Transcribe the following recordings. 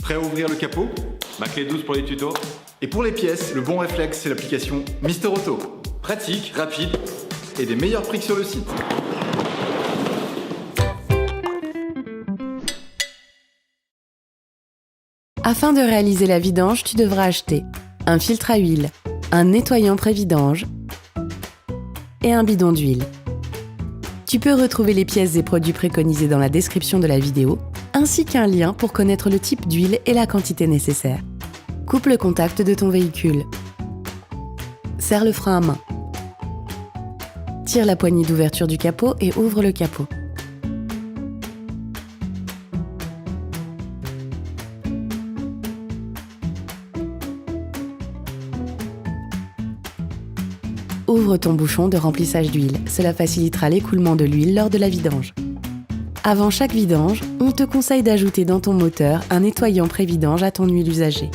Prêt à ouvrir le capot? Ma clé douce pour les tutos. Et pour les pièces, le bon réflexe, c'est l'application Mister Auto. Pratique, rapide et des meilleurs prix que sur le site. Afin de réaliser la vidange, tu devras acheter un filtre à huile, un nettoyant pré-vidange et un bidon d'huile. Tu peux retrouver les pièces et produits préconisés dans la description de la vidéo, ainsi qu'un lien pour connaître le type d'huile et la quantité nécessaire. Coupe le contact de ton véhicule. Serre le frein à main. Tire la poignée d'ouverture du capot et ouvre le capot. Ouvre ton bouchon de remplissage d'huile, cela facilitera l'écoulement de l'huile lors de la vidange. Avant chaque vidange, on te conseille d'ajouter dans ton moteur un nettoyant pré-vidange à ton huile usagée.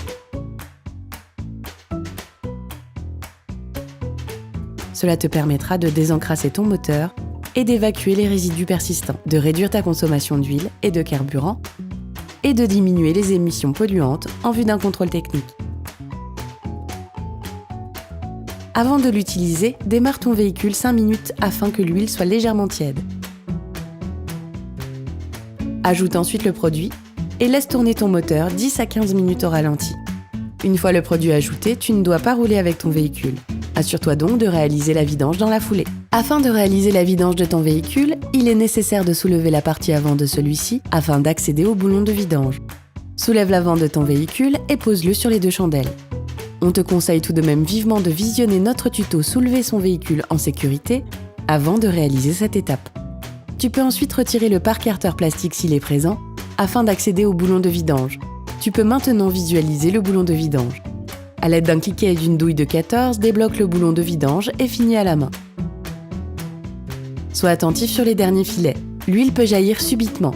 Cela te permettra de désencrasser ton moteur et d'évacuer les résidus persistants, de réduire ta consommation d'huile et de carburant et de diminuer les émissions polluantes en vue d'un contrôle technique. Avant de l'utiliser, démarre ton véhicule 5 minutes afin que l'huile soit légèrement tiède. Ajoute ensuite le produit et laisse tourner ton moteur 10 à 15 minutes au ralenti. Une fois le produit ajouté, tu ne dois pas rouler avec ton véhicule. Assure-toi donc de réaliser la vidange dans la foulée. Afin de réaliser la vidange de ton véhicule, il est nécessaire de soulever la partie avant de celui-ci afin d'accéder au boulon de vidange. Soulève l'avant de ton véhicule et pose-le sur les deux chandelles. On te conseille tout de même vivement de visionner notre tuto Soulever son véhicule en sécurité avant de réaliser cette étape. Tu peux ensuite retirer le parc-carter plastique s'il est présent afin d'accéder au boulon de vidange. Tu peux maintenant visualiser le boulon de vidange. À l'aide d'un cliquet et d'une douille de 14, débloque le boulon de vidange et finis à la main. Sois attentif sur les derniers filets. L'huile peut jaillir subitement.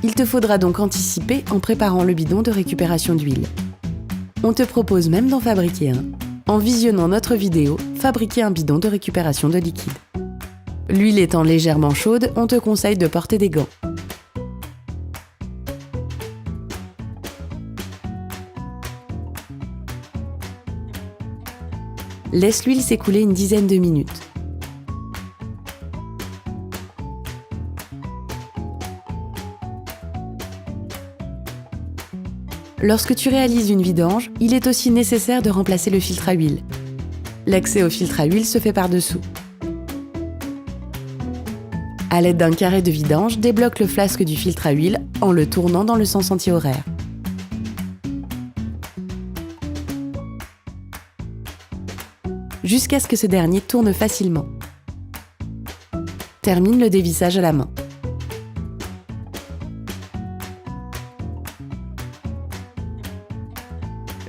Il te faudra donc anticiper en préparant le bidon de récupération d'huile. On te propose même d'en fabriquer un. En visionnant notre vidéo, fabriquer un bidon de récupération de liquide. L'huile étant légèrement chaude, on te conseille de porter des gants. Laisse l'huile s'écouler une dizaine de minutes. Lorsque tu réalises une vidange, il est aussi nécessaire de remplacer le filtre à huile. L'accès au filtre à huile se fait par-dessous. À l'aide d'un carré de vidange, débloque le flasque du filtre à huile en le tournant dans le sens anti-horaire. Jusqu'à ce que ce dernier tourne facilement. Termine le dévissage à la main.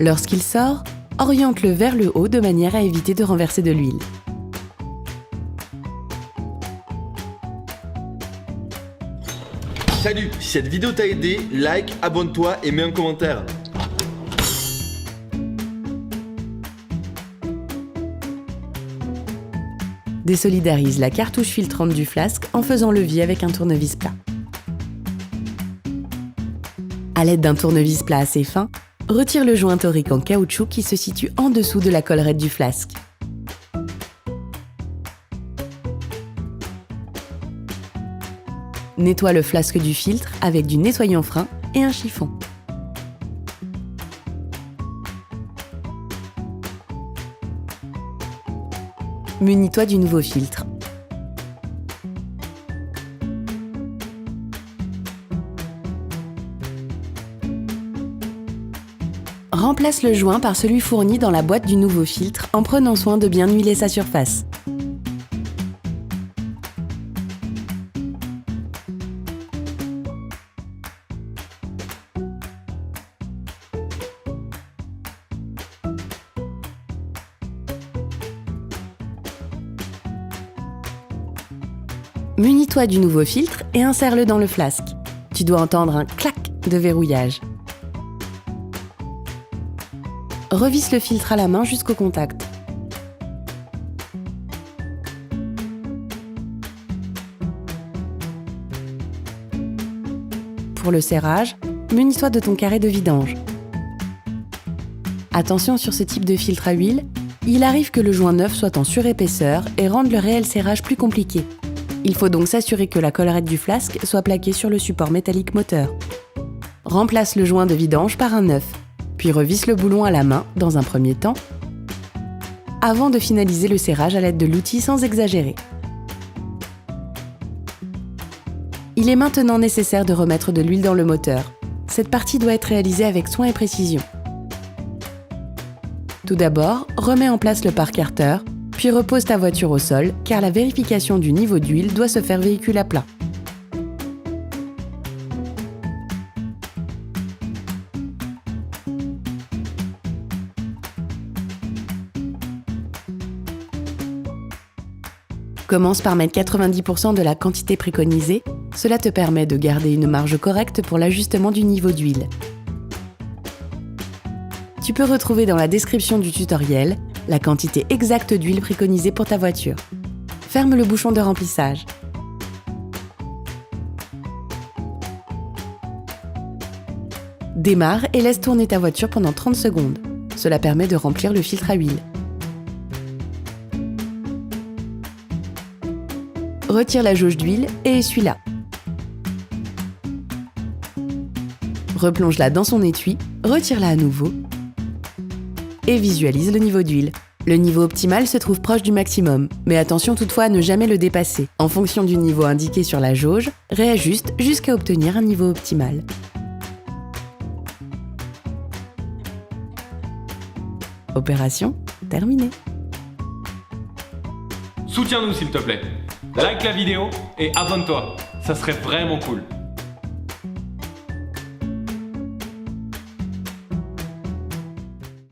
Lorsqu'il sort, oriente-le vers le haut de manière à éviter de renverser de l'huile. Salut, si cette vidéo t'a aidé, like, abonne-toi et mets un commentaire. Désolidarise la cartouche filtrante du flasque en faisant levier avec un tournevis plat. À l'aide d'un tournevis plat assez fin, retire le joint torique en caoutchouc qui se situe en dessous de la collerette du flasque. Nettoie le flasque du filtre avec du nettoyant frein et un chiffon. Munis-toi du nouveau filtre. Remplace le joint par celui fourni dans la boîte du nouveau filtre en prenant soin de bien huiler sa surface. Munis-toi du nouveau filtre et insère-le dans le flasque. Tu dois entendre un clac de verrouillage. Revisse le filtre à la main jusqu'au contact. Pour le serrage, munis-toi de ton carré de vidange. Attention sur ce type de filtre à huile, il arrive que le joint neuf soit en surépaisseur et rende le réel serrage plus compliqué. Il faut donc s'assurer que la collerette du flasque soit plaquée sur le support métallique moteur. Remplace le joint de vidange par un neuf, puis revisse le boulon à la main dans un premier temps, avant de finaliser le serrage à l'aide de l'outil sans exagérer. Il est maintenant nécessaire de remettre de l'huile dans le moteur. Cette partie doit être réalisée avec soin et précision. Tout d'abord, remets en place le pare Carter, puis repose ta voiture au sol, car la vérification du niveau d'huile doit se faire véhicule à plat. Commence par mettre 90% de la quantité préconisée, cela te permet de garder une marge correcte pour l'ajustement du niveau d'huile. Tu peux retrouver dans la description du tutoriel la quantité exacte d'huile préconisée pour ta voiture. Ferme le bouchon de remplissage. Démarre et laisse tourner ta voiture pendant 30 secondes. Cela permet de remplir le filtre à huile. Retire la jauge d'huile et essuie-la. Replonge-la dans son étui, retire-la à nouveau et visualise le niveau d'huile. Le niveau optimal se trouve proche du maximum, mais attention toutefois à ne jamais le dépasser. En fonction du niveau indiqué sur la jauge, réajuste jusqu'à obtenir un niveau optimal. Opération terminée. Soutiens-nous s'il te plaît. Like la vidéo et abonne-toi, ça serait vraiment cool.